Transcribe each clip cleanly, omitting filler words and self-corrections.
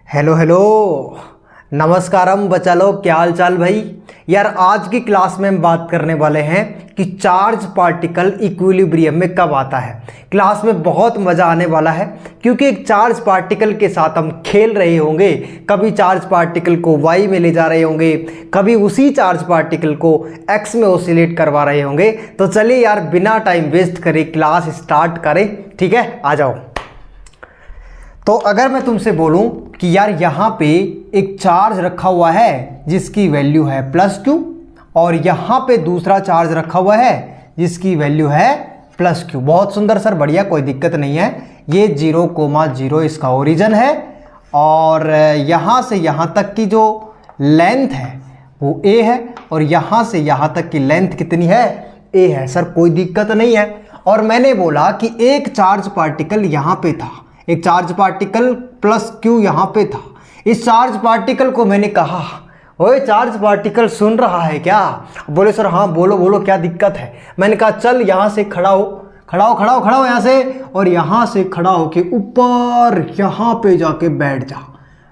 Hello hello, नमस्कारम बच्चा लोग, क्या हाल चाल भाई। यार आज की क्लास में हम बात करने वाले हैं कि चार्ज पार्टिकल इक्विलिब्रियम में कब आता है। क्लास में बहुत मज़ा आने वाला है क्योंकि एक चार्ज पार्टिकल के साथ हम खेल रहे होंगे। कभी चार्ज पार्टिकल को वाई में ले जा रहे होंगे, कभी उसी चार्ज पार्टिकल को एक्स में ऑसिलेट करवा रहे होंगे। तो चलिए यार बिना टाइम वेस्ट करे क्लास स्टार्ट करें, ठीक है, आ जाओ। तो अगर मैं तुमसे बोलूं कि यार यहाँ पे एक चार्ज रखा हुआ है जिसकी वैल्यू है +q और यहाँ पे दूसरा चार्ज रखा हुआ है जिसकी वैल्यू है +q। बहुत सुंदर सर, बढ़िया, कोई दिक्कत नहीं है। ये 0,0 इसका ओरिजिन है और यहाँ से यहाँ तक की जो लेंथ है वो a है और यहाँ से यहाँ तक की लेंथ कितनी है, a है। सर कोई दिक्कत नहीं है। और मैंने बोला कि एक चार्ज पार्टिकल यहाँ पे था, एक चार्ज पार्टिकल +q यहाँ पे था। इस चार्ज पार्टिकल को मैंने कहा, ओए चार्ज पार्टिकल सुन रहा है क्या? बोले सर हाँ बोलो बोलो क्या दिक्कत है। मैंने कहा चल यहाँ से खड़ा हो, खड़ा हो खड़ा हो खड़ा हो यहाँ से, और यहाँ से खड़ा हो के ऊपर यहाँ पे जाके बैठ जा।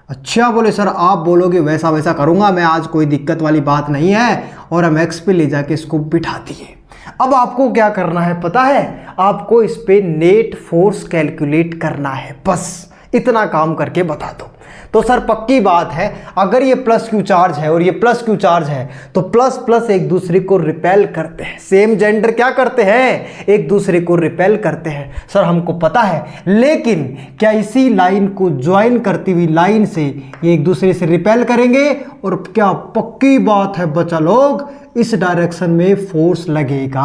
अच्छा, बोले सर आप बोलोगे वैसा वैसा करूँगा मैं, आज कोई दिक्कत वाली बात नहीं है। और हम एक्स पे ले जाके इसको बिठा दिए। अब आपको क्या करना है पता है? आपको इस पे नेट फोर्स कैलकुलेट करना है, बस इतना काम करके बता दो। तो सर पक्की बात है, अगर ये +q चार्ज है और ये +q चार्ज है तो प्लस प्लस एक दूसरे को रिपेल करते हैं। सेम जेंडर क्या करते हैं? एक दूसरे को रिपेल करते हैं। सर हमको पता है, लेकिन क्या इसी लाइन को ज्वाइन करती हुई लाइन से ये एक दूसरे से रिपेल करेंगे? और क्या पक्की बात है बच्चा लोग, इस डायरेक्शन में फोर्स लगेगा।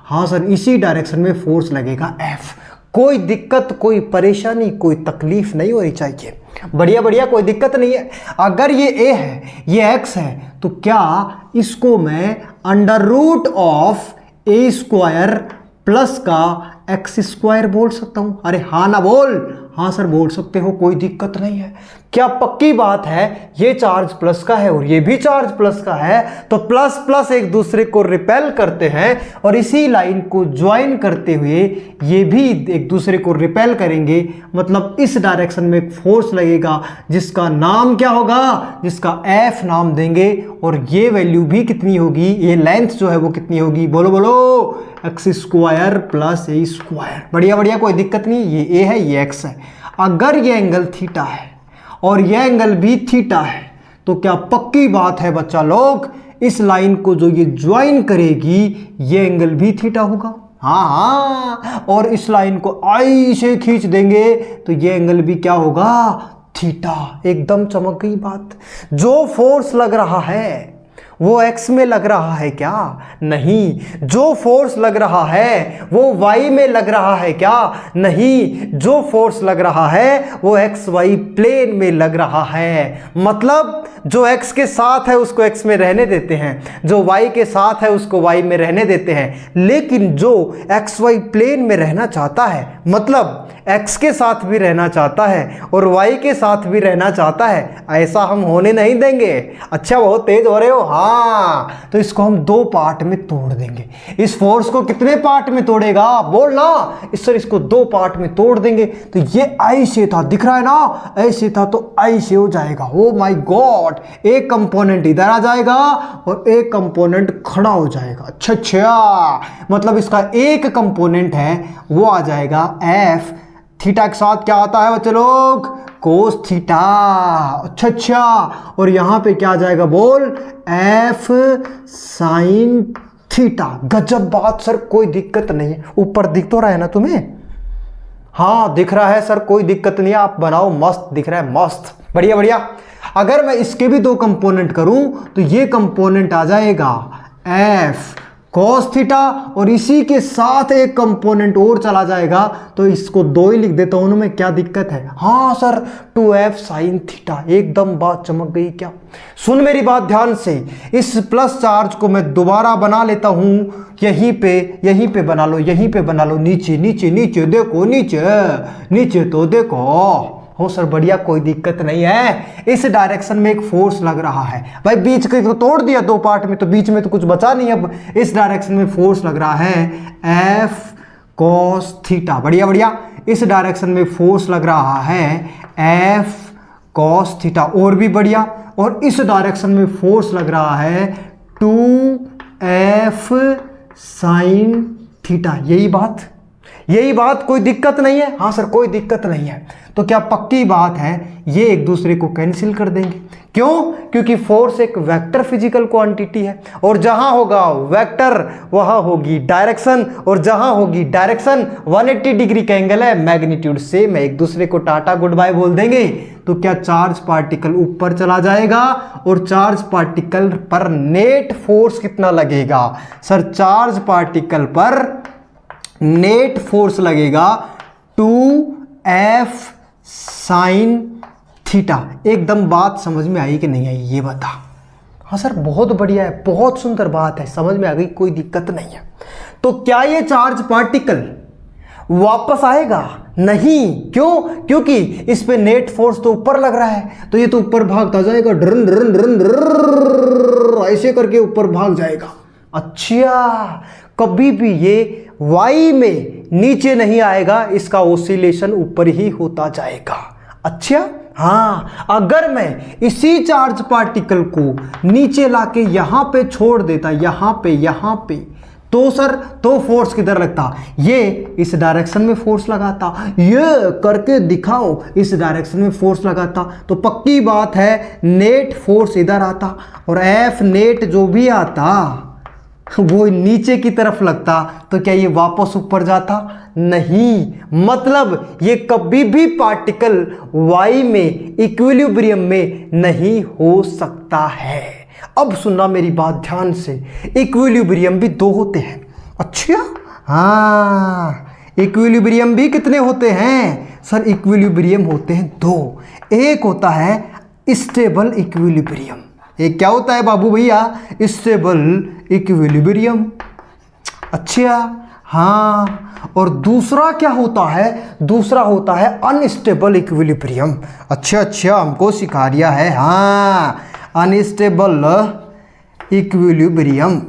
हाँ सर, इसी डायरेक्शन में फोर्स लगेगा F। कोई दिक्कत, कोई परेशानी, कोई तकलीफ नहीं होनी चाहिए। बढ़िया बढ़िया, कोई दिक्कत नहीं है। अगर ये A है, ये X है, तो क्या इसको मैं √A² प्लस का x² बोल सकता हूं? अरे हाँ ना बोल। हाँ सर बोल सकते हो, कोई दिक्कत नहीं है। क्या पक्की बात है, ये चार्ज प्लस का है और ये भी चार्ज प्लस का है, तो प्लस प्लस एक दूसरे को रिपेल करते हैं और इसी लाइन को ज्वाइन करते हुए ये भी एक दूसरे को रिपेल करेंगे। मतलब इस डायरेक्शन में एक फोर्स लगेगा जिसका नाम क्या होगा? जिसका F नाम देंगे। और ये वैल्यू भी कितनी होगी, ये लेंथ जो है वो कितनी होगी? बोलो बोलो, x² + a²। बढ़िया बढ़िया, कोई दिक्कत नहीं। ये a है, ये x है। अगर ये एंगल थीटा है और ये एंगल भी थीटा है तो क्या पक्की बात है बच्चा लोग, इस लाइन को जो ये ज्वाइन करेगी ये एंगल भी थीटा होगा। हाँ हाँ, और इस लाइन को आई से खींच देंगे तो ये एंगल भी क्या होगा? थीटा। एकदम चमक गई बात। जो फोर्स लग रहा है वो x में लग रहा है क्या? नहीं। जो फोर्स लग रहा है वो y में लग रहा है क्या? नहीं। जो फोर्स लग रहा है वो xy प्लेन में लग रहा है। मतलब जो x के साथ है उसको x में रहने देते हैं, जो y के साथ है उसको y में रहने देते हैं। लेकिन जो xy प्लेन में रहना चाहता है, मतलब x के साथ भी रहना चाहता है और y के साथ भी रहना चाहता है, ऐसा हम होने नहीं देंगे। अच्छा, बहुत तेज हो रहे हो। हाँ, तो इसको हम 2 पार्ट में तोड़ देंगे। इस फोर्स को कितने पार्ट में तोड़ेगा? बोल ना। इस सर इसको 2 पार्ट में तोड़ देंगे। तो ये आई से था, दिख रहा है ना, ऐसे था तो आई से हो जाएगा। ओ माय गॉड, एक कंपोनेंट इधर आ जाएगा और एक कंपोनेंट खड़ा हो जाएगा। अच्छा अच्छा, मतलब इसका एक कंपोनेंट है वो आ जाएगा F। थीटा के साथ क्या आता है बच्चे लोग? Cos theta. अच्छा अच्छा, और यहाँ पे क्या आ जाएगा बोल? F sine theta. गजब बात सर, कोई दिक्कत नहीं है। ऊपर दिख तो रहा है ना तुम्हें? हाँ दिख रहा है सर, कोई दिक्कत नहीं है, आप बनाओ, मस्त दिख रहा है, मस्त, बढ़िया बढ़िया। अगर मैं इसके भी 2 कंपोनेंट करूं तो ये कंपोनेंट आ जाएगा F cos थीटा और इसी के साथ एक कंपोनेंट और चला जाएगा तो इसको 2 ही लिख देता हूं मैं, क्या दिक्कत है? हाँ सर, 2F साइन थीटा। एकदम बात चमक गई क्या? सुन मेरी बात ध्यान से, इस प्लस चार्ज को मैं दोबारा बना लेता हूं। यहीं पे बना लो, यहीं पे बना लो, नीचे नीचे नीचे देखो, नीचे नीचे तो देखो। हो सर बढ़िया, कोई दिक्कत नहीं है। इस डायरेक्शन में एक फोर्स लग रहा है भाई, बीच के तो तोड़ दिया 2 पार्ट में, तो बीच में तो कुछ बचा नहीं। अब इस डायरेक्शन में फोर्स लग रहा है F cos थीटा। बढ़िया बढ़िया, इस डायरेक्शन में फोर्स लग रहा है F कॉस थीटा, और भी बढ़िया। और इस डायरेक्शन में फोर्स लग रहा है 2F साइन थीटा। यही बात, कोई दिक्कत नहीं है? हाँ सर कोई दिक्कत नहीं है। तो क्या पक्की बात है ये एक दूसरे को कैंसिल कर देंगे? क्यों? क्योंकि फोर्स एक वेक्टर फिजिकल क्वांटिटी है, और जहां होगा वेक्टर वहां होगी डायरेक्शन, और जहां होगी डायरेक्शन 180 डिग्री का एंगल है, मैग्नीट्यूड सेम है, एक दूसरे को टाटा गुड बाय बोल देंगे। तो क्या चार्ज पार्टिकल ऊपर चला जाएगा, और चार्ज पार्टिकल पर नेट फोर्स कितना लगेगा? सर चार्ज पार्टिकल पर नेट फोर्स लगेगा 2F साइन थीटा। एकदम बात समझ में आई कि नहीं आई ये बता। हाँ सर बहुत बढ़िया है, बहुत सुंदर बात है, समझ में आ गई, कोई दिक्कत नहीं है। तो क्या ये चार्ज पार्टिकल वापस आएगा? नहीं। क्यों? क्योंकि इस पे नेट फोर्स तो ऊपर लग रहा है, तो ये तो ऊपर भागता जाएगा, ड्रन ड्रन ड्रन ड्रन ऐसे करके ऊपर भाग जाएगा। अच्छा, कभी भी ये y में नीचे नहीं आएगा, इसका ओसिलेशन ऊपर ही होता जाएगा। अच्छा हाँ, अगर मैं इसी चार्ज पार्टिकल को नीचे लाके यहां पे छोड़ देता, यहां पे, तो सर तो फोर्स किधर लगता? ये इस डायरेक्शन में फोर्स लगाता, ये करके दिखाओ, इस डायरेक्शन में फोर्स लगाता, तो पक्की बात है नेट फोर्स इधर आता, और एफ नेट जो भी आता वो नीचे की तरफ लगता। तो क्या ये वापस ऊपर जाता? नहीं। मतलब ये कभी भी पार्टिकल y में इक्विलिब्रियम में नहीं हो सकता है। अब सुनना मेरी बात ध्यान से, इक्विलिब्रियम भी दो होते हैं। अच्छा हाँ, इक्विलिब्रियम भी कितने होते हैं? सर इक्विलिब्रियम होते हैं दो। एक होता है स्टेबल इक्विलिब्रियम। एक क्या होता है बाबू भैया? Stable equilibrium. अच्छा हाँ, और दूसरा क्या होता है? दूसरा होता है अनस्टेबल इक्विलिब्रियम। अच्छा हमको सिखा दिया है। हाँ, अनस्टेबल इक्विलिब्रियम,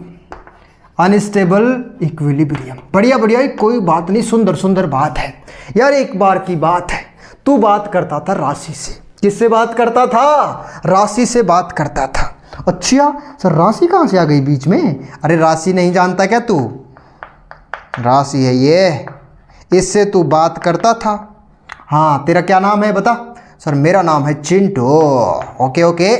अनस्टेबल इक्विलिब्रियम। बढ़िया, कोई बात नहीं, सुंदर बात है यार। एक बार की बात है, तू बात करता था राशि से। किससे बात करता था? राशि से बात करता था। अच्छा सर राशि कहाँ से आ गई बीच में? अरे राशि नहीं जानता क्या तू? राशि है ये, इससे तू बात करता था। हाँ तेरा क्या नाम है बता? सर मेरा नाम है चिंटू। ओके,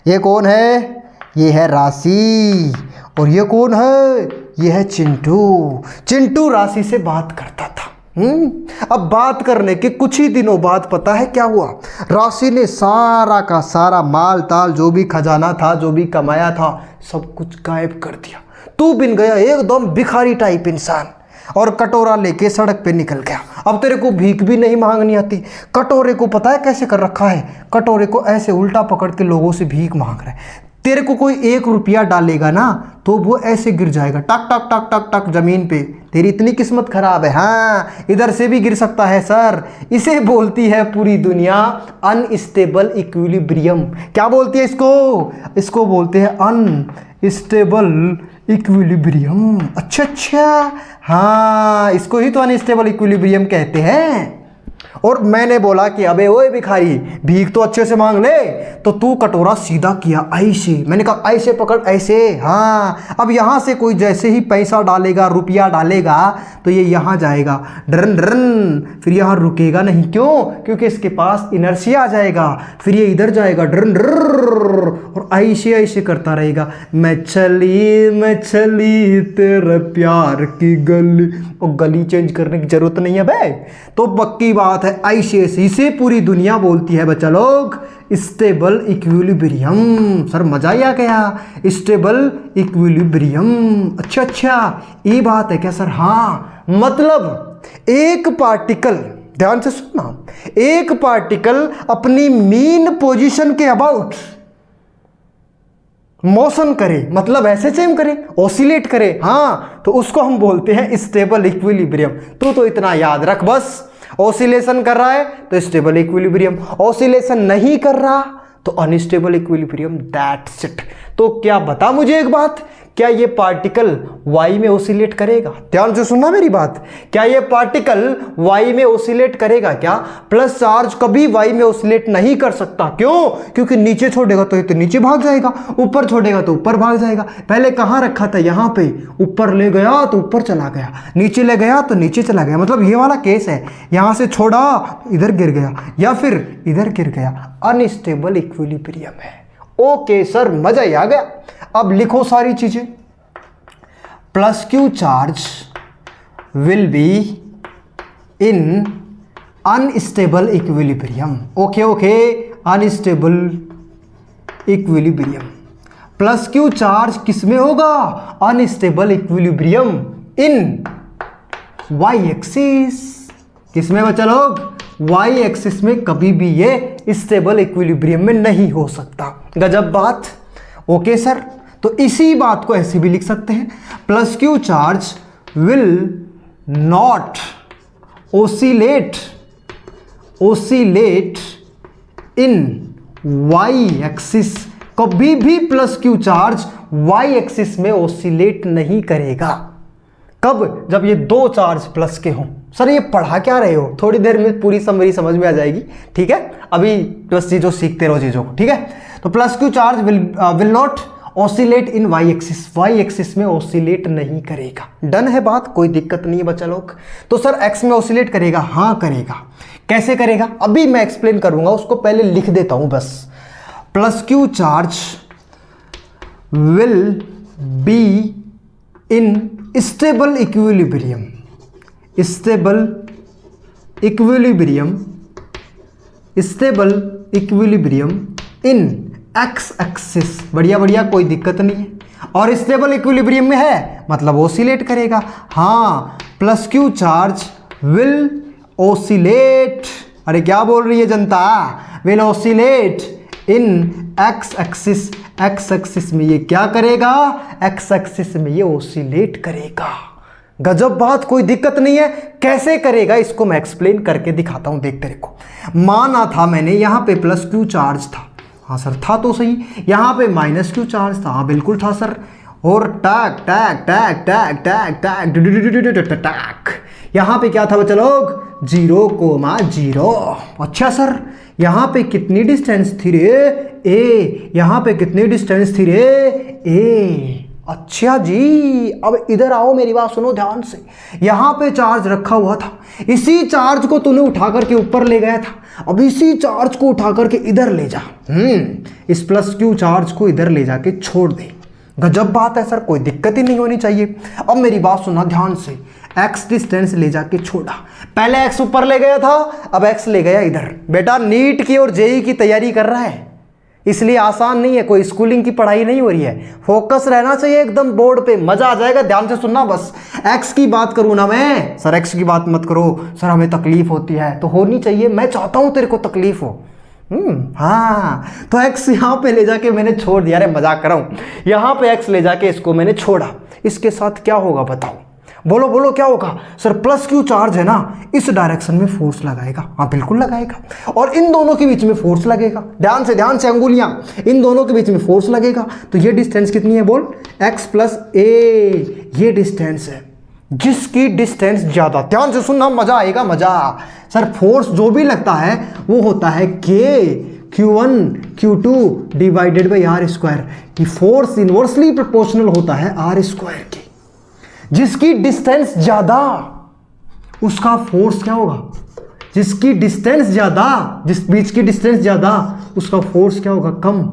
ये कौन है? ये है राशि। और ये कौन है? ये है चिंटू राशि से बात करता था। अब बात करने के कुछ ही दिनों बाद पता है क्या हुआ? राशि ने सारा का सारा माल ताल जो भी खजाना था, जो भी कमाया था, सब कुछ गायब कर दिया। तू बन गया एकदम भिखारी टाइप इंसान, और कटोरा लेके सड़क पे निकल गया। अब तेरे को भीख भी नहीं मांगनी आती। कटोरे को पता है कैसे कर रखा है? कटोरे को ऐसे उल्टा पकड़ के लोगों से भीख मांग रहा है। तेरे को कोई 1 रुपया डालेगा ना, तो वो ऐसे गिर जाएगा टक टक टक टक टक जमीन पे। तेरी इतनी किस्मत खराब है। हाँ, इधर से भी गिर सकता है सर। इसे बोलती है पूरी दुनिया अनस्टेबल इक्विलिब्रियम। क्या बोलती है इसको? इसको बोलते हैं अनस्टेबल इक्विलिब्रियम। अच्छा हाँ, इसको ही तो अनस्टेबल इक्विलिब्रियम कहते हैं। और मैंने बोला कि अबे ओए भिखारी, भीख तो अच्छे से मांग ले। तो तू कटोरा सीधा किया ऐसे। मैंने कहा ऐसे पकड़, ऐसे। हाँ, अब यहाँ से कोई जैसे ही पैसा डालेगा, रुपया डालेगा, तो ये यहाँ जाएगा ड्रन ड्रन, फिर यहाँ रुकेगा नहीं। क्यों? क्योंकि इसके पास इनर्शिया आ जाएगा। फिर ये इधर जाएगा ड्रन ड्रर, और ऐसे करता रहेगा। मैं चली तेरे प्यार की गली। और गली चेंज करने की जरूरत नहीं है भाई। तो पक्की बात है ऐसे इसे पूरी दुनिया बोलती है बच्चा लोग स्टेबल इक्विलिब्रियम। सर मजा ही आ गया, स्टेबल इक्विलिब्रियम। अच्छा ये बात है क्या सर? हाँ, मतलब एक पार्टिकल, ध्यान से सुनना, एक पार्टिकल अपनी मीन पोजीशन के अबाउट मोशन करे, मतलब ऐसे चेंज करे, ऑसिलेट करे, हाँ, तो उसको हम बोलते हैं स्टेबल इक्विलिब्रियम। तो इतना याद रख बस। ऑसिलेशन कर रहा है तो स्टेबल इक्विलिब्रियम, ऑसिलेशन नहीं कर रहा तो अनस्टेबल इक्विलिब्रियम। That's it. तो क्या बता मुझे एक बात, क्या ये पार्टिकल y में ओसिलेट करेगा? ध्यान से सुनना मेरी बात, क्या ये पार्टिकल y में ओसिलेट करेगा? क्या प्लस चार्ज कभी y में ओसिलेट नहीं कर सकता। क्यों? क्योंकि नीचे छोड़ेगा तो ये तो नीचे भाग जाएगा, ऊपर छोड़ेगा तो ऊपर भाग जाएगा। पहले कहाँ रखा था? यहाँ पे। ऊपर ले गया तो ऊपर चला गया, नीचे ले गया तो नीचे चला गया। मतलब ये वाला केस है, यहाँ से छोड़ा इधर गिर गया या फिर इधर गिर गया, अनस्टेबल इक्विलिब्रियम है। ओके सर, मजा ही आ गया। अब लिखो सारी चीजें। Plus Q charge will be in unstable equilibrium. Okay okay, unstable equilibrium. Plus Q charge किस में होगा? Unstable equilibrium in Y axis. किस में बच्चा लोग? वाई एक्सिस में कभी भी ये स्टेबल इक्विलिब्रियम में नहीं हो सकता। गजब बात। ओके सर, तो इसी बात को ऐसे भी लिख सकते हैं, plus Q charge will not oscillate in Y axis. कभी भी plus Q charge Y axis में ओसिलेट नहीं करेगा। कब? जब ये दो चार्ज प्लस के हों। सर ये पढ़ा क्या रहे हो? थोड़ी देर में पूरी समरी समझ में आ जाएगी, ठीक है? अभी बस चीज़ों सीखते रहो चीज़ों को, ठीक है? तो plus Q charge will not oscillate in Y axis, Y axis में ऑसिलेट नहीं करेगा। डन है बात, कोई दिक्कत नहीं है बच्चा लोग। तो सर एक्स में ऑसिलेट करेगा? हाँ करेगा। कैसे करेगा? अभी मैं एक्सप्लेन करूंगा, उसको पहले लिख देता हूं बस। Plus Q charge will be in stable equilibrium, stable equilibrium in x axis. बढ़िया बढ़िया, कोई दिक्कत नहीं है। और स्टेबल इक्विलिब्रियम में है मतलब ओसिलेट करेगा। हाँ, plus Q charge will oscillate, अरे क्या बोल रही है जनता? Will oscillate in x axis. X axis में ये क्या करेगा? एक्स एक्सिस में ये ओसिलेट करेगा। गजब बात, कोई दिक्कत नहीं है। कैसे करेगा इसको मैं एक्सप्लेन करके दिखाता हूं, देखते देखो। माना था मैंने यहाँ पे प्लस क्यू चार्ज था, हाँ सर था तो सही। यहाँ पे माइनस क्यू चार्ज था, हाँ बिल्कुल था सर। और टैक टैक टैक टैक टैक टैक टैक, यहाँ पे क्या था बच्चा लोग? 0,0। अच्छा सर, यहाँ पे कितनी डिस्टेंस थी रे? ए। यहाँ पे कितनी डिस्टेंस थी रे? ए। अच्छा जी, अब इधर आओ, मेरी बात सुनो ध्यान से। यहाँ पे चार्ज रखा हुआ था, इसी चार्ज को तूने उठा करके ऊपर ले गया था। अब इसी चार्ज को उठा करके इधर ले जा। इस प्लस क्यू चार्ज को इधर ले जाके छोड़ दे। गजब बात है सर, कोई दिक्कत ही नहीं होनी चाहिए। अब मेरी बात सुना ध्यान से। एक्स डिस्टेंस ले जाके छोड़ा, पहले एक्स ऊपर ले गया था, अब एक्स ले गया इधर। बेटा नीट की और जेई की तैयारी कर रहा है, इसलिए आसान नहीं है, कोई स्कूलिंग की पढ़ाई नहीं हो रही है। फोकस रहना चाहिए एकदम बोर्ड पे, मजा आ जाएगा। ध्यान से सुनना बस। एक्स की बात करूं ना मैं? सर एक्स की बात मत करो सर, हमें तकलीफ होती है। तो होनी चाहिए, मैं चाहता हूं तेरे को तकलीफ हो। हाँ, तो एक्स यहाँ पे ले जाके मैंने छोड़ दिया। अरे मजाक कर रहा हूं। यहाँ पे एक्स ले जाके इसको मैंने छोड़ा, इसके साथ क्या होगा बताओ? बोलो बोलो क्या होगा? सर प्लस क्यू चार्ज है ना, इस डायरेक्शन में फोर्स लगाएगा। हाँ बिल्कुल लगाएगा। और इन दोनों के बीच में फोर्स लगेगा। ध्यान से अंगुलियां, इन दोनों के बीच में फोर्स लगेगा। तो ये डिस्टेंस कितनी है बोल? x प्लस ए। ये डिस्टेंस है, जिसकी डिस्टेंस ज्यादा। ध्यान से सुनना, मजा आएगा मजा। सर फोर्स जो भी लगता है वो होता है k Q1 Q2 divided by R square. कि फोर्स इनवर्सली प्रोपोर्शनल होता है आर स्क्वायर की। जिसकी डिस्टेंस ज्यादा उसका फोर्स क्या होगा? जिसकी डिस्टेंस ज्यादा, जिस बीच की डिस्टेंस ज्यादा, उसका फोर्स क्या होगा? कम।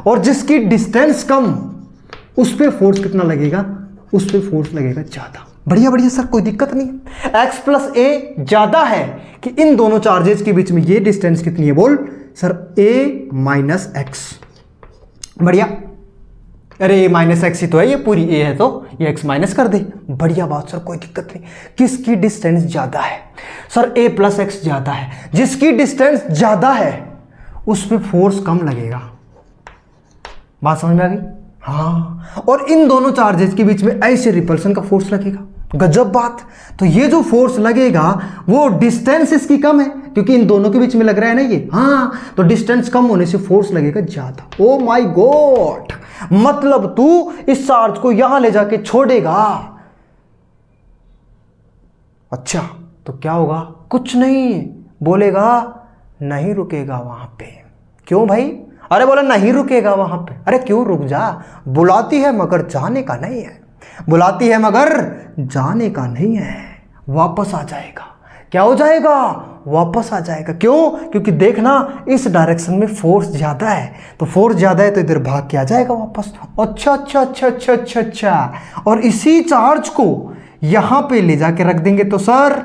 और जिसकी डिस्टेंस कम, उस पे फोर्स कितना लगेगा? उस पे फोर्स लगेगा ज्यादा। बढ़िया बढ़िया सर, कोई दिक्कत नहीं। x प्लस ए ज्यादा है कि इन दोनों चार्जेस के बीच में ये डिस्टेंस कितनी है बोल? Sir a minus x. बढ़िया। अरे माइनस एक्स ही तो है, ये पूरी a है तो ये x माइनस कर दे। बढ़िया बात सर, कोई दिक्कत नहीं। किसकी डिस्टेंस ज्यादा है? सर a प्लस एक्स ज्यादा है। जिसकी डिस्टेंस ज्यादा है उस पर फोर्स कम लगेगा। बात समझ में आ गई? हाँ। और इन दोनों चार्जेस के बीच में ऐसे रिपल्सन का फोर्स लगेगा। गजब बात। तो ये जो फोर्स लगेगा वो डिस्टेंस इसकी कम है, क्योंकि इन दोनों के बीच में लग रहा है ना ये, हाँ, तो डिस्टेंस कम होने से फोर्स लगेगा ज्यादा। ओ माय गॉड, मतलब तू इस चार्ज को यहां ले जाके छोड़ेगा। अच्छा, तो क्या होगा? कुछ नहीं, बोलेगा नहीं रुकेगा वहां पे। क्यों भाई? अरे बोला नहीं रुकेगा वहां पे। अरे क्यों रुक जा, बुलाती है मगर जाने का नहीं है, बुलाती है मगर जाने का नहीं है, वापस आ जाएगा। क्या हो जाएगा? वापस आ जाएगा। क्यों? क्योंकि देखना इस डायरेक्शन में फोर्स ज्यादा है, तो फोर्स ज्यादा है तो इधर भाग के आ जाएगा वापस। अच्छा अच्छा अच्छा अच्छा अच्छा अच्छा, और इसी चार्ज को यहां पे ले जाके रख देंगे तो सर,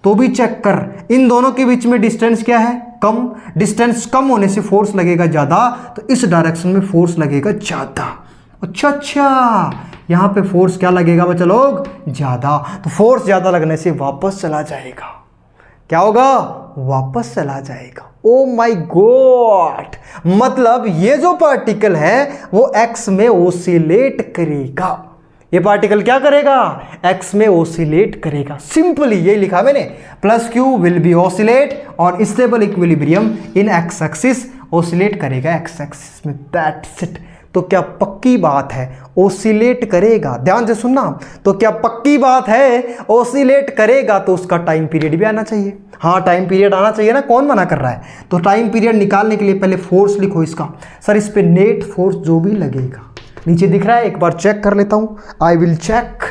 तो भी चेक कर, इन दोनों के बीच में डिस्टेंस क्या है? कम। डिस्टेंस कम होने से फोर्स लगेगा ज्यादा, तो इस डायरेक्शन में फोर्स लगेगा ज्यादा। अच्छा अच्छा, यहां पे फोर्स क्या लगेगा बच्चा लोग? ज्यादा। तो फोर्स ज्यादा लगने से वापस चला जाएगा। क्या होगा? वापस चला जाएगा। ओ माय गॉड, मतलब ये जो पार्टिकल है वो एक्स में ओसिलेट करेगा। ये पार्टिकल क्या करेगा? एक्स में ओसिलेट करेगा। सिंपली ये लिखा मैंने, plus q will be oscillate और stable equilibrium in x axis, oscillate करेगा एक्स एक्सिस में, दैट्स इट। तो क्या पक्की बात है? ओसिलेट करेगा। ध्यान से सुनना, तो क्या पक्की बात है? ओसिलेट करेगा तो उसका टाइम पीरियड भी आना चाहिए। हाँ, टाइम पीरियड आना चाहिए ना, कौन मना कर रहा है? तो टाइम पीरियड निकालने के लिए पहले फोर्स लिखो इसका। सर इस पे नेट फोर्स जो भी लगेगा, नीचे दिख रहा है, एक बार चेक कर लेता हूं, आई विल चेक।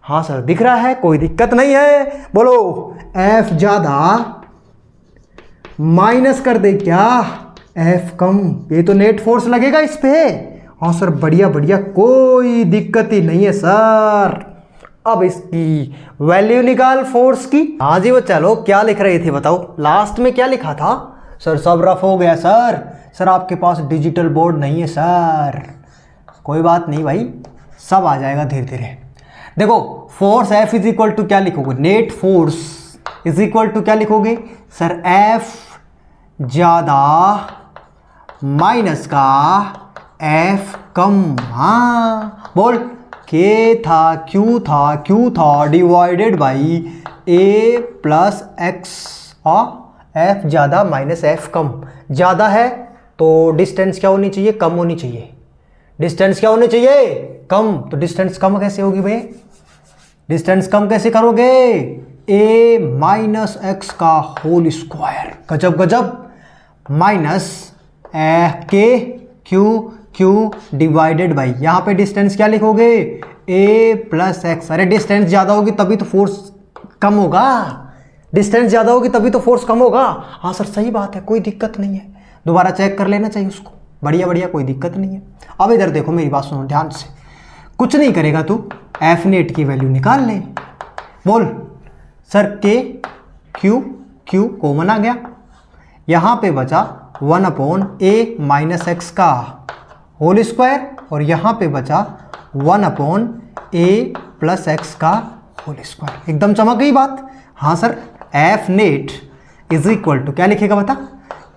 हाँ सर दिख रहा है, कोई दिक्कत नहीं है। बोलो, एफ ज्यादा माइनस कर दे क्या? एफ कम। ये तो नेट फोर्स लगेगा इस पे। हाँ सर, बढ़िया बढ़िया, कोई दिक्कत ही नहीं है सर। अब इसकी वैल्यू निकाल फोर्स की। हाँ जी, वो चलो, क्या लिख रहे थे बताओ? लास्ट में क्या लिखा था? सर सब रफ हो गया सर। सर आपके पास डिजिटल बोर्ड नहीं है सर। कोई बात नहीं भाई, सब आ जाएगा धीरे धीरे। देखो, force F is equal to क्या लिखोगे? Net force is equal to क्या लिखोगे सर? एफ ज्यादा माइनस का एफ कम। हाँ बोल, के था क्यू था divided by A plus X. F ज्यादा माइनस एफ कम। ज्यादा है तो डिस्टेंस क्या होनी चाहिए? कम होनी चाहिए। डिस्टेंस क्या होनी चाहिए? कम। तो डिस्टेंस कम कैसे होगी भाई? डिस्टेंस कम कैसे करोगे? ए माइनस एक्स का होल स्क्वायर। गजब गजब। माइनस के क्यू डिवाइडेड बाई, यहां पे डिस्टेंस क्या लिखोगे? ए प्लस एक्स। अरे डिस्टेंस ज्यादा होगी तभी तो फोर्स कम होगा। डिस्टेंस ज्यादा होगी तभी तो फोर्स कम होगा। हाँ सर सही बात है, कोई दिक्कत नहीं है, दोबारा चेक कर लेना चाहिए उसको। बढ़िया बढ़िया, कोई दिक्कत नहीं है। अब इधर देखो, मेरी बात सुनो ध्यान से, कुछ नहीं करेगा तू, एफ नेट की वैल्यू निकाल ले। बोल सर, के क्यू कॉमन आ गया, यहां पे बचा 1/a माइनस एक्स का होल स्क्वायर, और यहां पे बचा 1/a प्लस एक्स का होल स्क्वायर। एकदम चमक गई बात। हाँ sir, F net is equal to क्या लिखेगा बता?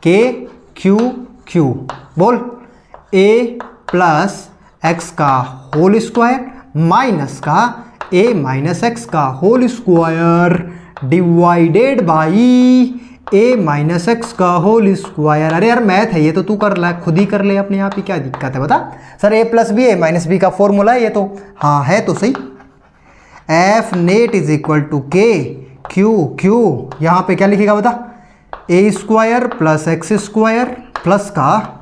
के क्यू बोल, a प्लस एक्स का होल स्क्वायर माइनस का a माइनस एक्स का whole square divided by a minus X का होल स्क्वायर। अरे यार मैथ है ये, तो तू कर ला, खुद ही कर ले अपने आप ही, क्या दिक्कत है बता? Sir a plus b a minus b का फॉर्मूला है ये तो। हाँ है तो सही। F net is equal to k q यहाँ पे क्या लिखेगा बता? A square plus x square plus का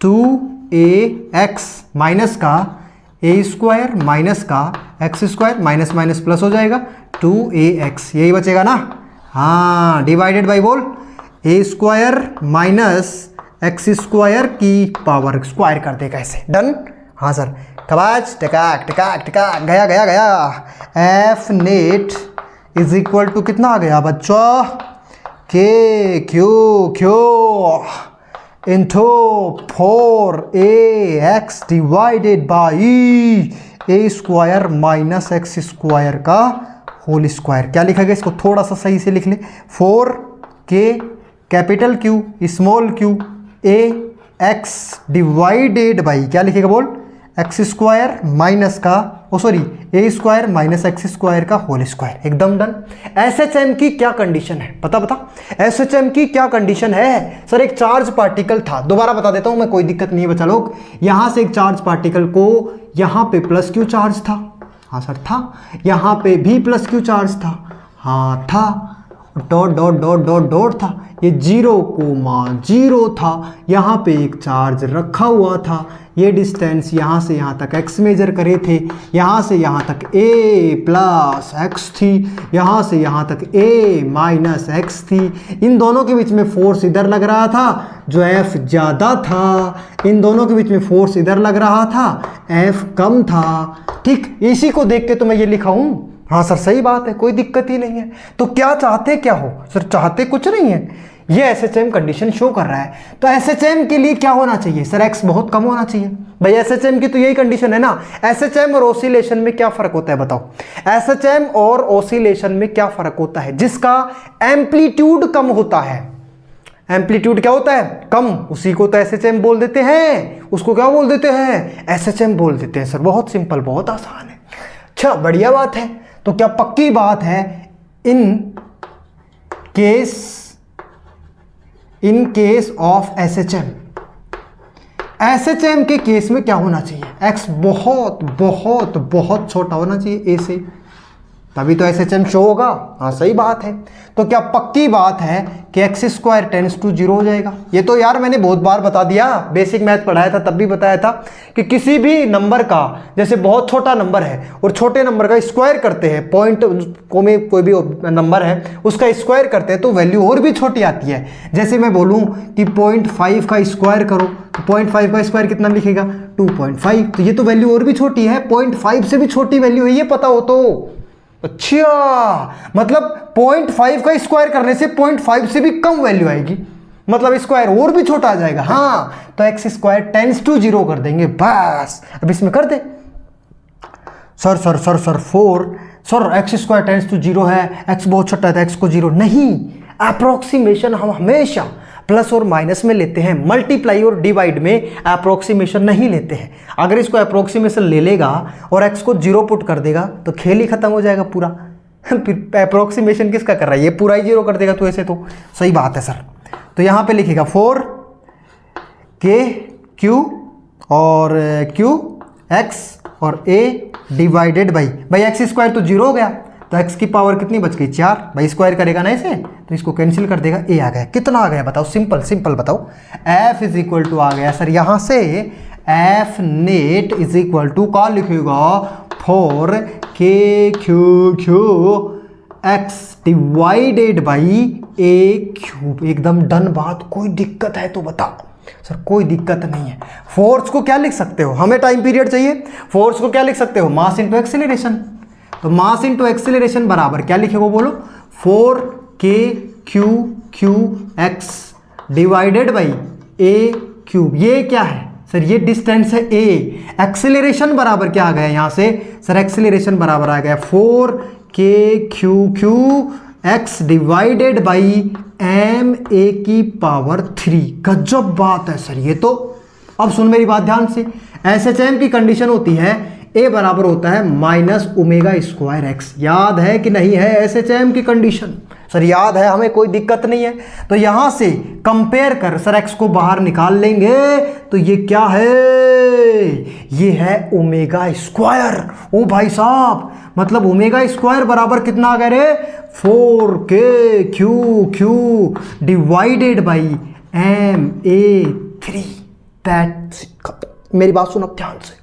2ax माइनस का ए स्क्वायर माइनस का x square, minus minus plus हो जाएगा 2ax, यही बचेगा ना? हाँ, डिवाइडेड बाई बोल, ए स्क्वायर माइनस एक्स स्क्वायर की पावर स्क्वायर कर देगा ऐसे। डन? हाँ सर, कबाज टकाक टकाक टकाक, गया गया गया। F net is equal to कितना आ गया बच्चों? K Q into 4ax divided by A square minus X square का होल स्क्वायर। क्या लिखा गया? इसको थोड़ा सा सही से लिख ले। 4k capital Q small q a x divided by क्या लिखेगा बोल? एक्स स्क्वायर माइनस का a square minus X square का होल स्क्वायर, एकदम डन। एसएचएम की क्या कंडीशन है बता। एसएचएम की क्या कंडीशन है सर? एक चार्ज पार्टिकल था, दोबारा बता देता हूं मैं, कोई दिक्कत नहीं है बच्चा लोग। यहां से एक चार्ज पार्टिकल को यहां पे प्लस क्यू चार्ज था, हाँ सर था, यहां पे भी प्लस क्यू चार्ज था, हाँ था, dot dot dot dot dot था, ये 0,0 था, यहाँ पे एक चार्ज रखा हुआ था, ये डिस्टेंस यहाँ से यहाँ तक x मेजर करे थे, यहाँ से यहाँ तक a प्लस एक्स थी, यहाँ से यहाँ तक a माइनस एक्स थी। इन दोनों के बीच में फोर्स इधर लग रहा था जो F ज़्यादा था, इन दोनों के बीच में फोर्स इधर लग रहा था, F कम था। ठीक, इसी को देख के तो मैं ये लिखा हूँ। हाँ सर सही बात है, कोई दिक्कत ही नहीं है। तो क्या चाहते क्या हो सर? चाहते कुछ नहीं है, ये एसएचएम कंडीशन शो कर रहा है। तो एसएचएम के लिए क्या होना चाहिए सर? एक्स बहुत कम होना चाहिए भाई। एसएचएम की तो यही कंडीशन है ना। एसएचएम और ओसिलेशन में क्या फर्क होता है बताओ? एसएचएम और ओसिलेशन में क्या फर्क होता है? जिसका एम्पलीट्यूड कम होता है, एम्पलीट्यूड क्या होता है? कम, उसी को तो एसएचएम बोल देते हैं। उसको क्या बोल देते हैं? एसएचएम बोल देते हैं सर। बहुत सिंपल, बहुत आसान है। अच्छा बढ़िया बात है। तो क्या पक्की बात है in case of SHM, SHM के केस में क्या होना चाहिए? एक्स बहुत बहुत बहुत छोटा होना चाहिए ए से, तभी तो एसएचएम शो होगा। हाँ सही बात है। तो क्या पक्की बात है कि एक्स स्क्वायर टेंड्स टू 0 हो जाएगा? ये तो यार मैंने बहुत बार बता दिया, बेसिक मैथ पढ़ाया था तब भी बताया था कि किसी भी नंबर का, जैसे बहुत छोटा नंबर है और छोटे नंबर का स्क्वायर करते हैं, पॉइंट को में कोई भी नंबर है उसका स्क्वायर करते हैं तो वैल्यू और भी छोटी आती है। जैसे मैं बोलूँ कि 0.5 का स्क्वायर करो तो 0.5 का स्क्वायर कितना लिखेगा? 2.5। तो ये तो वैल्यू और भी छोटी है, 0.5 से भी छोटी वैल्यू है, ये पता हो तो। अच्छा, मतलब 0.5 का स्क्वायर करने से 0.5 से भी कम वैल्यू आएगी, मतलब स्क्वायर और भी छोटा आ जाएगा। हाँ, तो एक्स स्क्वायर टेंड्स टू 0 कर देंगे बस। अब इसमें कर दे sir 4 sir x square tends to 0 है, एक्स बहुत छोटा है तो एक्स को 0 नहीं। अप्रोक्सीमेशन हम हमेशा प्लस और माइनस में लेते हैं, मल्टीप्लाई और डिवाइड में अप्रोक्सीमेशन नहीं लेते हैं। अगर इसको अप्रोक्सीमेशन ले लेगा और एक्स को 0 पुट कर देगा तो खेल ही खत्म हो जाएगा पूरा। फिर अप्रोक्सीमेशन किसका कर रहा है? ये पूरा ही 0 कर देगा। तो ऐसे तो सही बात है सर। तो यहाँ पे लिखेगा 4k और q x और a divided by x square तो 0 हो गया, तो x की पावर कितनी बच गई? 4। भाई स्क्वायर करेगा ना इसे, तो इसको कैंसिल कर देगा, a आ गया। कितना आ गया बताओ? सिंपल बताओ। f इज इक्वल टू आ गया सर यहाँ से f net is equal to का लिखेगा 4k x divided by a cube. एकदम डन बात। कोई दिक्कत है तो बता सर? कोई दिक्कत नहीं है। फोर्स को क्या लिख सकते हो? हमें टाइम पीरियड चाहिए। फोर्स को क्या लिख सकते हो? Mass into acceleration. तो मास इंटू एक्सेलरेशन बराबर क्या लिखेगा बोलो? 4k(x) divided by a cube. ये क्या है सर? ये डिस्टेंस है a। एक्सेलरेशन बराबर क्या आ गया यहाँ से सर? एक्सेलरेशन बराबर आ गया 4k(x) डिवाइडेड बाई ma⁻³ गजब बात है सर ये तो। अब सुन मेरी बात ध्यान से। एसएचएम की कंडीशन होती है a बराबर होता है -ω²x। याद है कि नहीं है एसएचएम की कंडीशन? सर याद है, हमें कोई दिक्कत नहीं है। तो यहां से कंपेयर कर सर x को बाहर निकाल लेंगे तो ये क्या है? ये है ω²। ओ भाई साहब, मतलब ω² बराबर कितना आ गया रे? 4k(q) divided by ma⁻³ that's. मेरी बात सुनो ध्यान से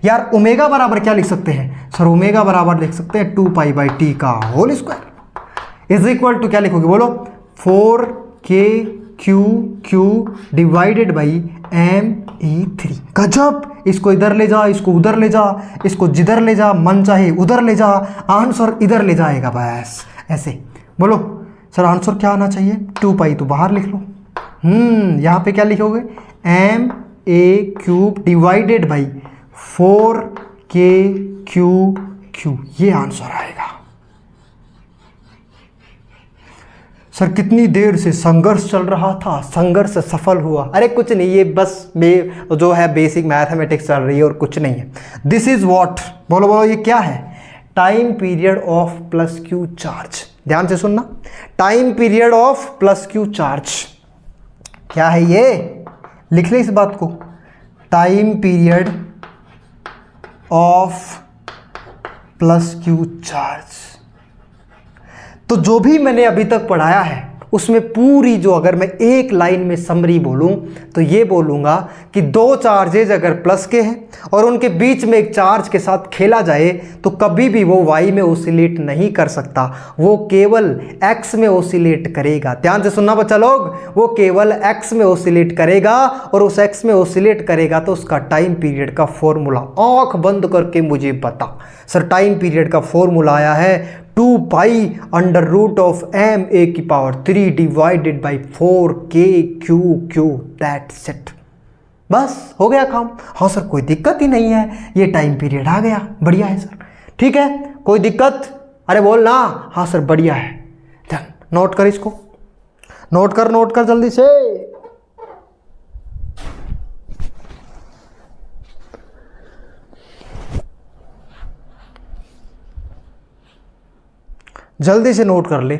यार। ओमेगा बराबर क्या लिख सकते हैं सर? ओमेगा बराबर लिख सकते हैं 2π/t का whole square is equal to क्या लिखोगे बोलो? 4k(q) डिवाइडेड बाई ma⁻³ गजब। इसको इधर ले जा, इसको उधर ले जा, इसको जिधर ले जा, मन चाहे उधर ले जा, आंसर इधर ले जाएगा बस ऐसे। बोलो सर आंसर क्या आना चाहिए? 2π तो बाहर लिख लो। यहाँ पे क्या लिखोगे? ma³ divided by 4k(q)। ये आंसर आएगा सर कितनी देर से संघर्ष चल रहा था, संघर्ष सफल हुआ। अरे कुछ नहीं, ये बस जो है बेसिक मैथमेटिक्स चल रही है और कुछ नहीं है। दिस इज व्हाट, बोलो बोलो, ये क्या है? Time period of plus Q charge. ध्यान से सुनना, time period of plus Q charge क्या है ये? लिख ले इस बात को, time period of plus Q charge. तो जो भी मैंने अभी तक पढ़ाया है उसमें पूरी, जो अगर मैं एक लाइन में समरी बोलूं तो ये बोलूंगा कि दो चार्जेज अगर प्लस के हैं और उनके बीच में एक चार्ज के साथ खेला जाए तो कभी भी वो वाई में ओसिलेट नहीं कर सकता, वो केवल एक्स में ओसिलेट करेगा। ध्यान से सुनना बच्चा लोग, वो केवल एक्स में ओसिलेट करेगा और उस एक्स में ओसिलेट करेगा तो उसका टाइम पीरियड का फॉर्मूला, आंख बंद करके मुझे बता सर, टाइम पीरियड का फॉर्मूला आया है 2 pi under root of M A की पावर 3 डिवाइडेड बाई 4 के क्यू क्यू, दैट्स इट। बस हो गया काम। हाँ सर कोई दिक्कत ही नहीं है, ये टाइम पीरियड आ गया, बढ़िया है सर, ठीक है, कोई दिक्कत? अरे बोल ना। हाँ सर बढ़िया है। चल नोट कर इसको, नोट कर जल्दी से। जल्दी से नोट कर ले।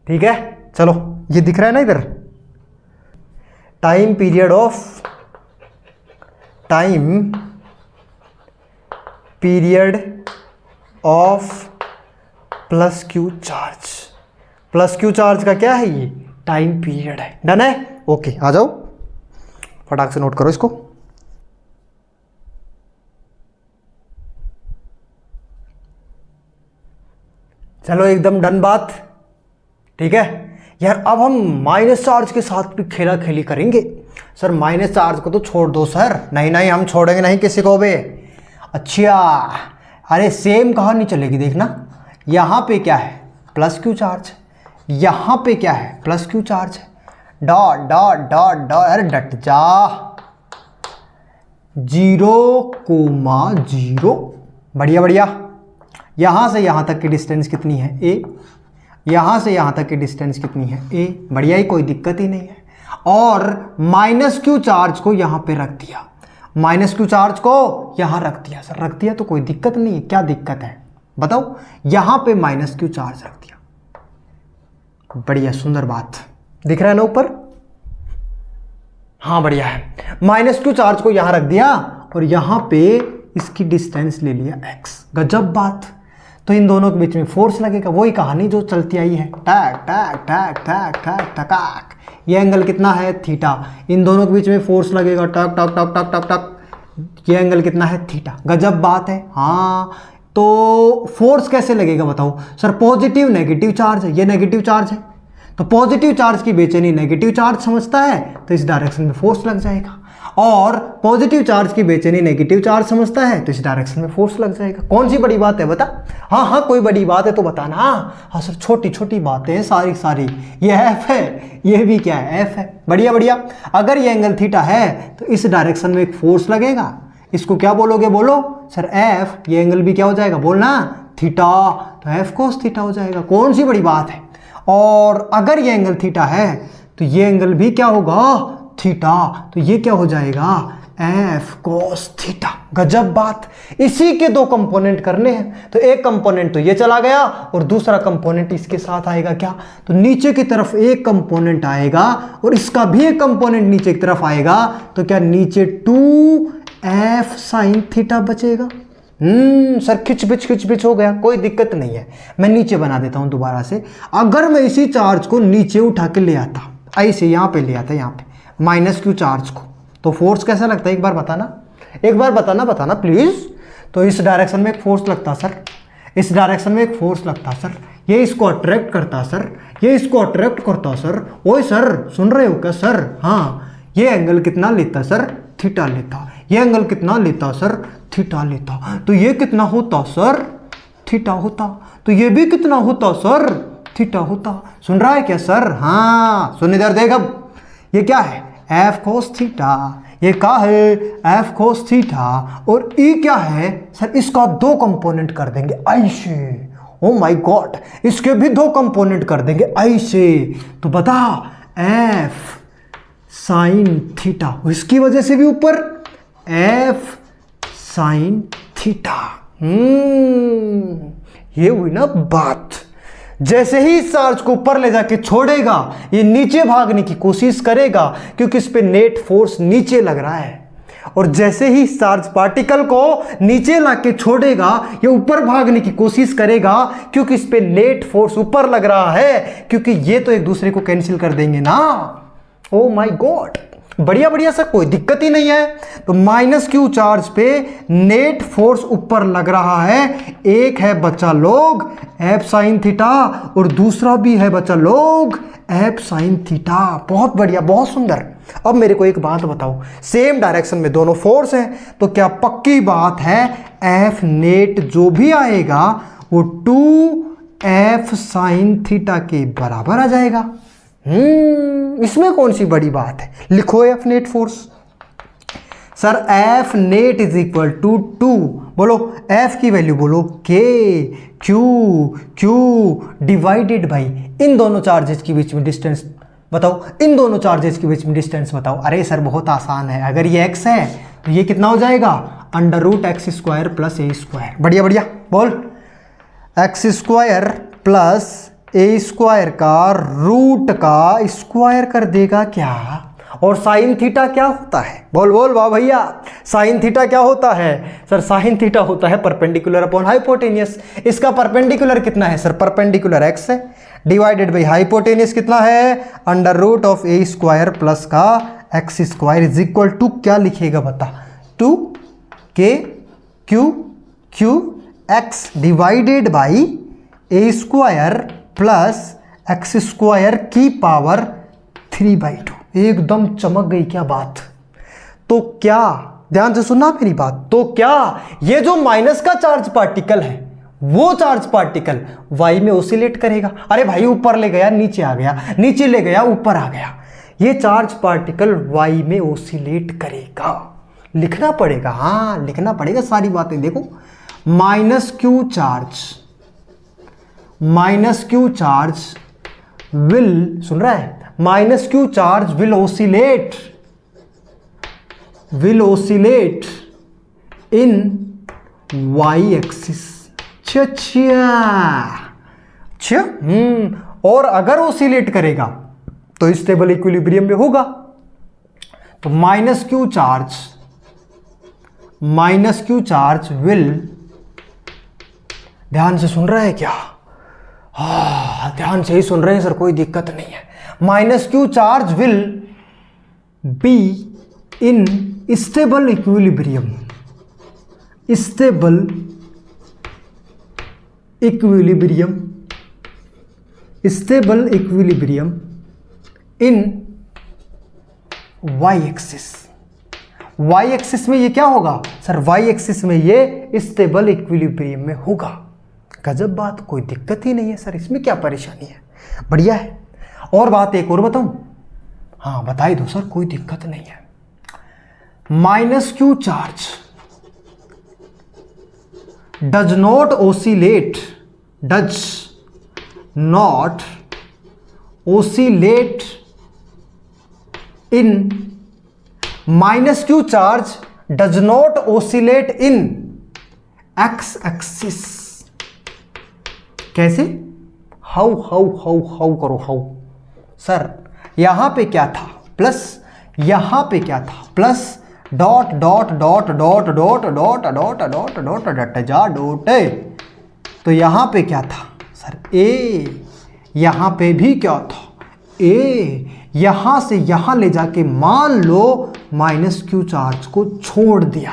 ठीक है, चलो ये दिख रहा है ना इधर, time period of plus Q charge. Plus Q charge का क्या है? ये टाइम पीरियड है। डन है? ओके आ जाओ, फटाक से नोट करो इसको। चलो एकदम डन बात, ठीक है यार। अब हम माइनस चार्ज के साथ भी खेला खेली करेंगे। सर माइनस चार्ज को तो छोड़ दो सर। नहीं नहीं, हम छोड़ेंगे नहीं किसी को भी। अच्छा, अरे सेम कहानी चलेगी, देखना। यहां पे क्या है? Plus Q charge. यहां पे क्या है? प्लस क्यू चार्ज है। डॉट डॉट डॉट डॉट, अरे डट जा, 0,0। बढ़िया बढ़िया। यहां से यहां तक की डिस्टेंस कितनी है? ए। यहां से यहां तक की डिस्टेंस कितनी है? ए। बढ़िया ही, कोई दिक्कत ही नहीं है। और माइनस क्यू चार्ज को यहां पे रख दिया, माइनस क्यू चार्ज को यहां रख दिया। सर रख दिया तो कोई दिक्कत नहीं है, क्या दिक्कत है बताओ? यहां पे माइनस क्यू चार्ज रख दिया, बढ़िया सुंदर बात। दिख रहा है ना ऊपर? हाँ बढ़िया है। माइनस क्यू चार्ज को यहां रख दिया और यहां पे इसकी डिस्टेंस ले लिया x। गजब बात। तो इन दोनों के बीच में फोर्स लगेगा, वही कहानी जो चलती आई है, टैक टैक टैक टैक टैक टैक। ये एंगल कितना है? थीटा। इन दोनों के बीच में फोर्स लगेगा, टक टक टक टक टक टक। ये एंगल कितना है? थीटा। गजब बात है। हाँ तो फोर्स कैसे लगेगा बताओ? सर पॉजिटिव नेगेटिव चार्ज है, ये नेगेटिव चार्ज है, तो पॉजिटिव चार्ज की बेचैनी नेगेटिव चार्ज समझता है तो इस डायरेक्शन में फोर्स लग जाएगा, और पॉजिटिव चार्ज की बेचैनी नेगेटिव चार्ज समझता है तो इस डायरेक्शन में फोर्स लग जाएगा। कौन सी बड़ी बात है बता? हाँ हाँ कोई बड़ी बात है तो बताना। हाँ सर छोटी छोटी बातें हैं सारी सारी। ये एफ है, ये भी क्या है? एफ है। बढ़िया बढ़िया। अगर ये एंगल थीटा है तो इस डायरेक्शन में एक फोर्स लगेगा, इसको क्या बोलोगे? बोलो सर एफ। ये एंगल भी क्या हो जाएगा? बोलना थीटा, तो एफ कोस थीटा हो जाएगा। कौन सी बड़ी बात है? और अगर ये एंगल थीटा है तो ये एंगल भी क्या होगा? थीटा, तो ये क्या हो जाएगा? F cos theta. गजब बात। इसी के दो कंपोनेंट करने हैं, तो एक कंपोनेंट तो ये चला गया और दूसरा कंपोनेंट इसके साथ आएगा। क्या? तो नीचे की तरफ एक कंपोनेंट आएगा और इसका भी एक कंपोनेंट नीचे की तरफ आएगा, तो क्या नीचे 2f साइन थीटा बचेगा। सर खिच पिच हो गया, कोई दिक्कत नहीं है, मैं नीचे बना देता हूं दोबारा से। अगर मैं इसी चार्ज को नीचे उठा के ले आता, ऐसे यहां पे ले आता, यहां पे माइनस क्यू चार्ज को, तो फोर्स कैसा लगता है? एक बार बताना, एक बार बताना प्लीज। तो इस डायरेक्शन में एक फोर्स लगता सर, इस डायरेक्शन में एक फोर्स लगता सर, ये इसको अट्रैक्ट करता सर, ये इसको अट्रैक्ट करता सर। ओए सर सुन रहे हो क्या सर? हाँ, ये एंगल कितना लेता सर? थीटा लेता। ये एंगल कितना लेता सर? थीटा लेता। तो ये कितना होता सर? थीटा होता। तो ये भी कितना होता सर? थीटा होता। सुन रहा है क्या सर? हाँ सुन इधर देख, अब ये क्या है? F cos theta. ये क्या है एफ कोस थीटा, और ई क्या है सर, इसका दो कंपोनेंट कर देंगे ऐसे, ओ माय गॉड, इसके भी दो कंपोनेंट कर देंगे ऐसे। तो बता एफ साइन थीटा, इसकी वजह से भी ऊपर एफ साइन थीटा। ये हुई ना बात। जैसे ही इस चार्ज को ऊपर ले जाके छोड़ेगा ये नीचे भागने की कोशिश करेगा क्योंकि इस पे नेट फोर्स नीचे लग रहा है, और जैसे ही इस चार्ज पार्टिकल को नीचे लाके छोड़ेगा ये ऊपर भागने की कोशिश करेगा क्योंकि इस पे नेट फोर्स ऊपर लग रहा है, क्योंकि ये तो एक दूसरे को कैंसिल कर देंगे ना। ओ माय गॉड, बढ़िया बढ़िया सर, कोई दिक्कत ही नहीं है। तो माइनस क्यू चार्ज पे नेट फोर्स ऊपर लग रहा है, एक है बच्चा लोग एफ साइन थीटा और दूसरा भी है बच्चा लोग एफ साइन थीटा। बहुत बढ़िया, बहुत सुंदर। अब मेरे को एक बात बताओ, सेम डायरेक्शन में दोनों फोर्स हैं तो क्या पक्की बात है एफ नेट जो भी आएगा वो 2f साइन थीटा के बराबर आ जाएगा। इसमें कौन सी बड़ी बात है, लिखो F net force. Sir F net is equal to 2, बोलो एफ की वैल्यू बोलो के क्यू डिवाइडेड बाई इन दोनों चार्जेस के बीच में डिस्टेंस बताओ, इन दोनों चार्जेस के बीच में डिस्टेंस बताओ। अरे सर बहुत आसान है, अगर ये x है तो ये कितना हो जाएगा under root x square plus a square. बढ़िया बढ़िया, बोल x square plus a square का रूट का स्क्वायर कर देगा क्या, और साइन थीटा क्या होता है, बोल बोल वाह भैया, साइन थीटा क्या होता है सर, साइन थीटा होता है परपेंडिकुलर अपॉन हाइपोटेनियस। इसका परपेंडिकुलर कितना है सर, परपेंडिकुलर एक्स है डिवाइडेड बाई हाइपोटेनियस कितना है under root of a square plus का x square is equal to क्या लिखेगा बता, 2k q x divided by A square plus x square की पावर 3/2। एकदम चमक गई क्या बात। तो क्या, ध्यान से सुनना मेरी बात, तो क्या ये जो माइनस का चार्ज पार्टिकल है वो चार्ज पार्टिकल y में ओसिलेट करेगा। अरे भाई ऊपर ले गया नीचे आ गया, नीचे ले गया ऊपर आ गया, ये चार्ज पार्टिकल y में ओसिलेट करेगा। लिखना पड़ेगा, हाँ लिखना पड़ेगा सारी बातें। देखो माइनस क्यू चार्ज विल, सुन रहा है, minus Q charge will oscillate in y axis. अच्छा, और अगर ओसिलेट करेगा तो स्टेबल इक्विलिब्रियम में होगा। तो माइनस क्यू चार्ज विल, ध्यान से सुन रहे हैं क्या, ध्यान से ही सुन रहे हैं सर, कोई दिक्कत नहीं है। Minus Q charge will be in stable equilibrium in y axis में ये क्या होगा सर, y एक्सिस में ये स्टेबल इक्विलिब्रियम में होगा। गजब बात, कोई दिक्कत ही नहीं है सर, इसमें क्या परेशानी है, बढ़िया है। और बात एक और बताऊं, हाँ बता ही दो सर, कोई दिक्कत नहीं है। Minus Q charge does not oscillate in minus q charge does not oscillate in x axis। कैसे, हाउ करो हाउ सर, यहां पे क्या था प्लस, यहां पे क्या था plus, dot dot dot dot dot dot dot dot dot dot जा डॉट, तो यहां पे क्या था सर ए, यहां पे भी क्या था ए, यहां से यहां ले जाके मान लो माइनस क्यू चार्ज को छोड़ दिया।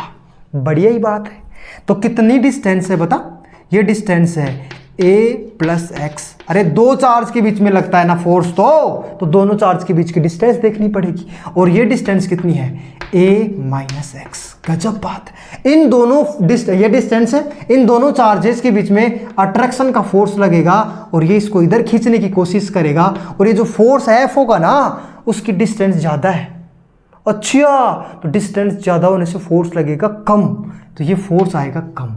बढ़िया ही बात है। तो कितनी डिस्टेंस है बता, ये डिस्टेंस है a प्लस एक्स। अरे दो चार्ज के बीच में लगता है ना फोर्स, तो दोनों चार्ज के बीच की डिस्टेंस देखनी पड़ेगी, और ये डिस्टेंस कितनी है a माइनस एक्स। गजब बात। इन दोनों ये डिस्टेंस है, इन दोनों चार्जेस के बीच में अट्रैक्शन का फोर्स लगेगा और ये इसको इधर खींचने की कोशिश करेगा, और ये जो फोर्स F होगा ना उसकी डिस्टेंस ज़्यादा है, अच्छा, तो डिस्टेंस ज़्यादा होने से फोर्स लगेगा कम, तो ये फोर्स आएगा कम।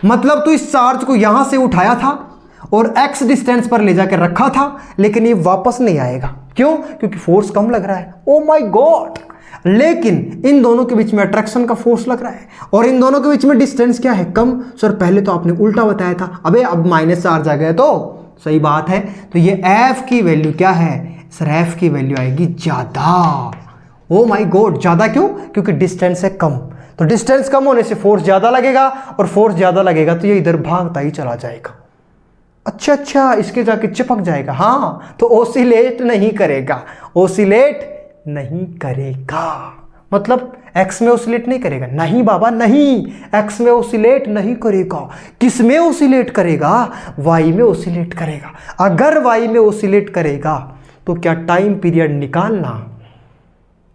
मतलब तो इस चार्ज को यहां से उठाया था और x डिस्टेंस पर ले जाकर रखा था, लेकिन ये वापस नहीं आएगा। क्यों? क्योंकि फोर्स कम लग रहा है। Oh my God! लेकिन इन दोनों के बीच में अट्रैक्शन का फोर्स लग रहा है और इन दोनों के बीच में डिस्टेंस क्या है? कम। सर पहले तो आपने उल्टा बताया था। अबे अब माइनस चार्ज आ गया तो सही बात है। तो ये F की वैल्यू क्या है? सर F की वैल्यू आएगी ज़्यादा। Oh my God! ज़्यादा क्यों? क्योंकि डिस्टेंस है कम, तो डिस्टेंस कम होने से फोर्स ज़्यादा लगेगा और फोर्स ज़्यादा लगेगा तो ये इधर भागता ही चला जाएगा। अच्छा, इसके जाके चिपक जाएगा। हाँ, तो ओसिलेट नहीं करेगा, ओसिलेट नहीं करेगा। मतलब एक्स में ओसिलेट नहीं करेगा? नहीं बाबा नहीं, एक्स में ओसिलेट नहीं करेगा। किस में ओसिलेट करेगा? वाई में ओसिलेट करेगा। अगर वाई में ओसिलेट करेगा तो क्या टाइम पीरियड निकालना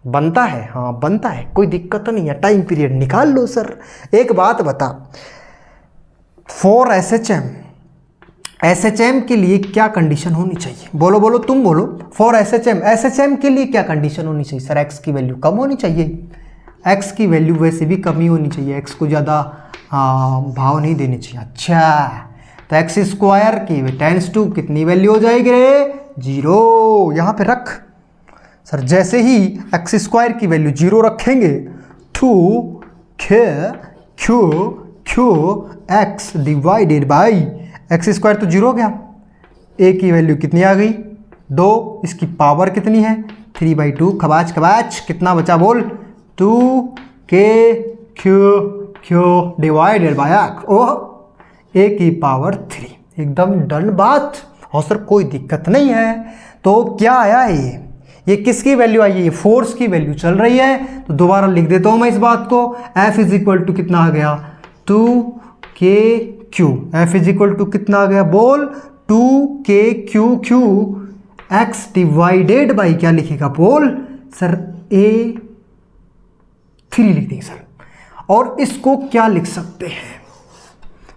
बनता है? हाँ बनता है, कोई दिक्कत नहीं है, टाइम पीरियड निकाल लो। सर एक बात बता, फॉर एसएचएम के लिए क्या कंडीशन होनी चाहिए? बोलो बोलो, तुम बोलो। फॉर एसएचएम के लिए क्या कंडीशन होनी चाहिए? सर एक्स की वैल्यू कम होनी चाहिए। एक्स की वैल्यू वैसे भी कम ही होनी चाहिए, एक्स को ज़्यादा भाव नहीं देनी चाहिए। अच्छा, तो एक्स स्क्वायर की टेंस टू कितनी वैल्यू हो जाएगी रे? 0। यहाँ पे रख। सर जैसे ही एक्स स्क्वायर की वैल्यू 0 रखेंगे तो Q x divided by x square तो 0 हो गया। ए की वैल्यू कितनी आ गई? 2। इसकी पावर कितनी है? 3/2। खबाच कितना बचा बोल? 2k divided by x. Oh, a की पावर 3। एकदम डन बात। और सर कोई दिक्कत नहीं है। तो क्या आया ये किसकी वैल्यू आई है? ये फोर्स की वैल्यू चल रही है। तो दोबारा लिख देता हूं मैं इस बात को। F इज इक्वल टू कितना आ गया? 2kq। F is equal to कितना आ गया बोल? 2kq x डिवाइडेड बाई क्या लिखेगा बोल? सर A3 लिख देंगे सर। और इसको क्या लिख सकते हैं?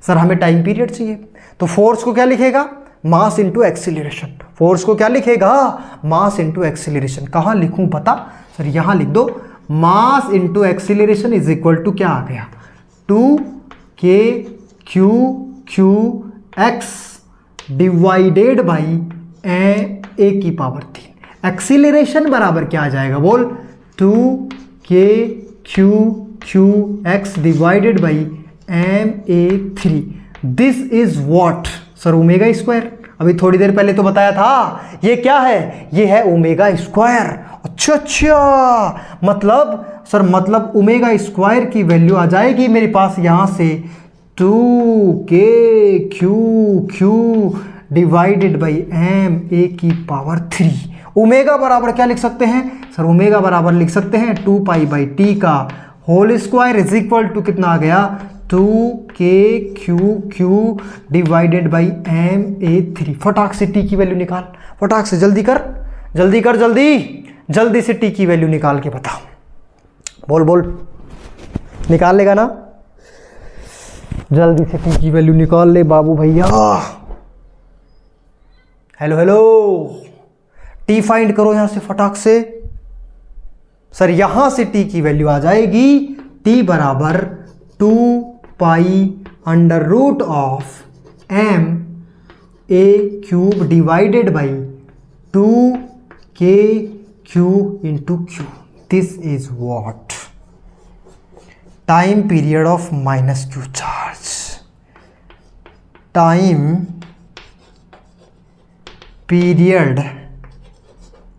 सर हमें टाइम पीरियड चाहिए, तो फोर्स को क्या लिखेगा? Mass into acceleration. फोर्स को क्या लिखेगा? Mass into acceleration. कहाँ लिखूं पता? सर यहाँ लिख दो। Mass into acceleration is equal to क्या आ गया? 2kq x डिवाइडेड बाई ए की पावर 3। एक्सीलरेशन बराबर क्या आ जाएगा बोल? 2kq x divided by ma3। This is what? Sir omega square. अभी थोड़ी देर पहले तो बताया था ये क्या है? ये है ओमेगा स्क्वायर। अच्छा, मतलब ओमेगा स्क्वायर की वैल्यू आ जाएगी मेरे पास यहां से 2kq डिवाइडेड बाई ma की पावर 3। ओमेगा बराबर क्या लिख सकते हैं? सर ओमेगा बराबर लिख सकते हैं 2π/t का whole square is equal to कितना आ गया? 2kq divided by ma3। फटाक से t की वैल्यू निकाल, फटाक से जल्दी कर जल्दी से t की वैल्यू निकाल के बता। बोल निकाल लेगा ना? जल्दी से t की वैल्यू निकाल ले बाबू भैया। हेलो t फाइंड करो यहां से फटाक से। सर यहां से t की वैल्यू आ जाएगी t बराबर 2π√m divided by 2kq into q। This is what? Time period of minus q charge. Time period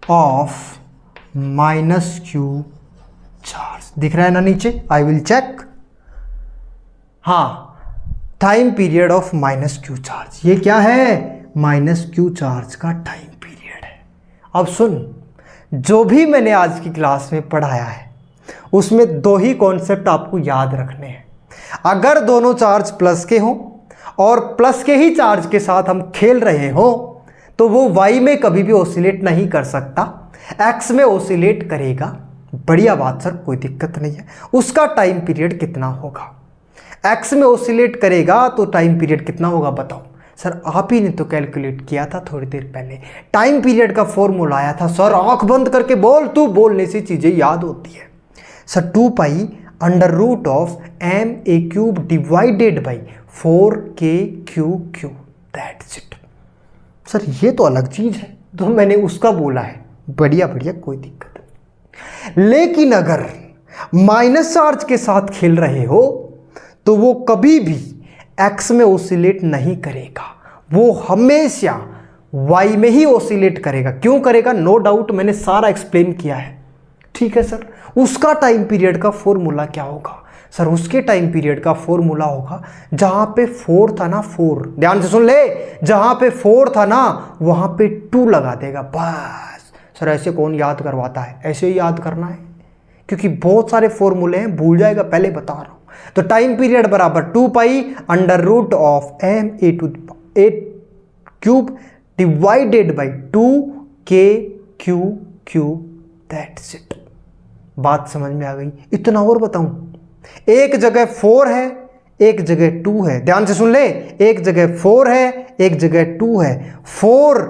of minus q charge दिख रहा है ना नीचे? I will check. हाँ, time period of minus q charge. ये क्या है? माइनस q चार्ज का टाइम पीरियड है। अब सुन, जो भी मैंने आज की क्लास में पढ़ाया है उसमें 2 ही कॉन्सेप्ट आपको याद रखने हैं। अगर दोनों चार्ज प्लस के हों और प्लस के ही चार्ज के साथ हम खेल रहे हो तो वो y में कभी भी ओसिलेट नहीं कर सकता, x में ओसिलेट करेगा। बढ़िया बात सर, कोई दिक्कत नहीं है। उसका टाइम पीरियड कितना होगा? x में ओसिलेट करेगा तो टाइम पीरियड कितना होगा बताओ? सर आप ही ने तो कैलकुलेट किया था थोड़ी देर पहले, टाइम पीरियड का फॉर्मूला आया था। सर आंख बंद करके बोल, तू बोलने से चीज़ें याद होती है। Sir 2 pi under root of ma³ divided by 4k³ that's it. Sir ये तो अलग चीज़ है, तो मैंने उसका बोला है। बढ़िया बढ़िया, कोई दिक्कत नहीं। लेकिन अगर माइनस चार्ज के साथ खेल रहे हो तो वो कभी भी x में ओसिलेट नहीं करेगा, वो हमेशा y में ही ओसिलेट करेगा। क्यों करेगा? नो डाउट, मैंने सारा एक्सप्लेन किया है। ठीक है सर, उसका टाइम पीरियड का फॉर्मूला क्या होगा? सर उसके टाइम पीरियड का फॉर्मूला होगा, जहां पे 4 था ना, 4, ध्यान से सुन ले, जहां पे 4 था ना वहां पे 2 लगा देगा बस। सर ऐसे कौन याद करवाता है? ऐसे ही याद करना है, क्योंकि बहुत सारे फॉर्मूले हैं, भूल जाएगा, पहले बता रहा हूं। तो टाइम पीरियड बराबर 2 pi under root of ma³ divided by 2k³ that's it. बात समझ में आ गई? इतना और बताऊं, एक जगह 4 है, एक जगह 2 है। ध्यान से सुन ले, एक जगह 4 है, एक जगह 2 है। 4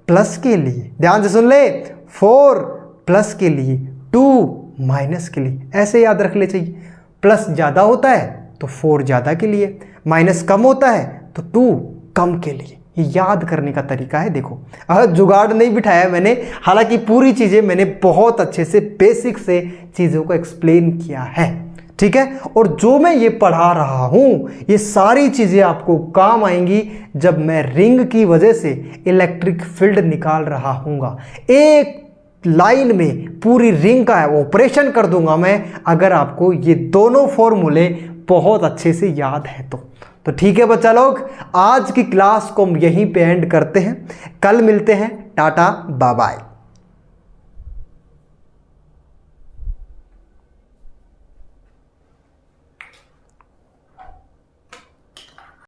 प्लस के लिए, ध्यान से सुन ले, 4 प्लस के लिए, 2 माइनस के लिए। ऐसे याद रख ले चाहिए। प्लस ज़्यादा होता है तो 4 ज़्यादा के लिए, माइनस कम होता है तो 2 कम के लिए। ये याद करने का तरीका है। देखो जुगाड़ नहीं बिठाया मैंने, हालांकि पूरी चीज़ें मैंने बहुत अच्छे से बेसिक से चीज़ों को एक्सप्लेन किया है। ठीक है, और जो मैं ये पढ़ा रहा हूँ ये सारी चीज़ें आपको काम आएंगी जब मैं रिंग की वजह से इलेक्ट्रिक फील्ड निकाल रहा हूँगा। एक लाइन में पूरी रिंग का ऑपरेशन कर दूंगा मैं, अगर आपको ये दोनों फॉर्मूले बहुत अच्छे से याद है तो ठीक है बच्चा लोग, आज की क्लास को हम यहीं पे एंड करते हैं। कल मिलते हैं। Tata bye bye.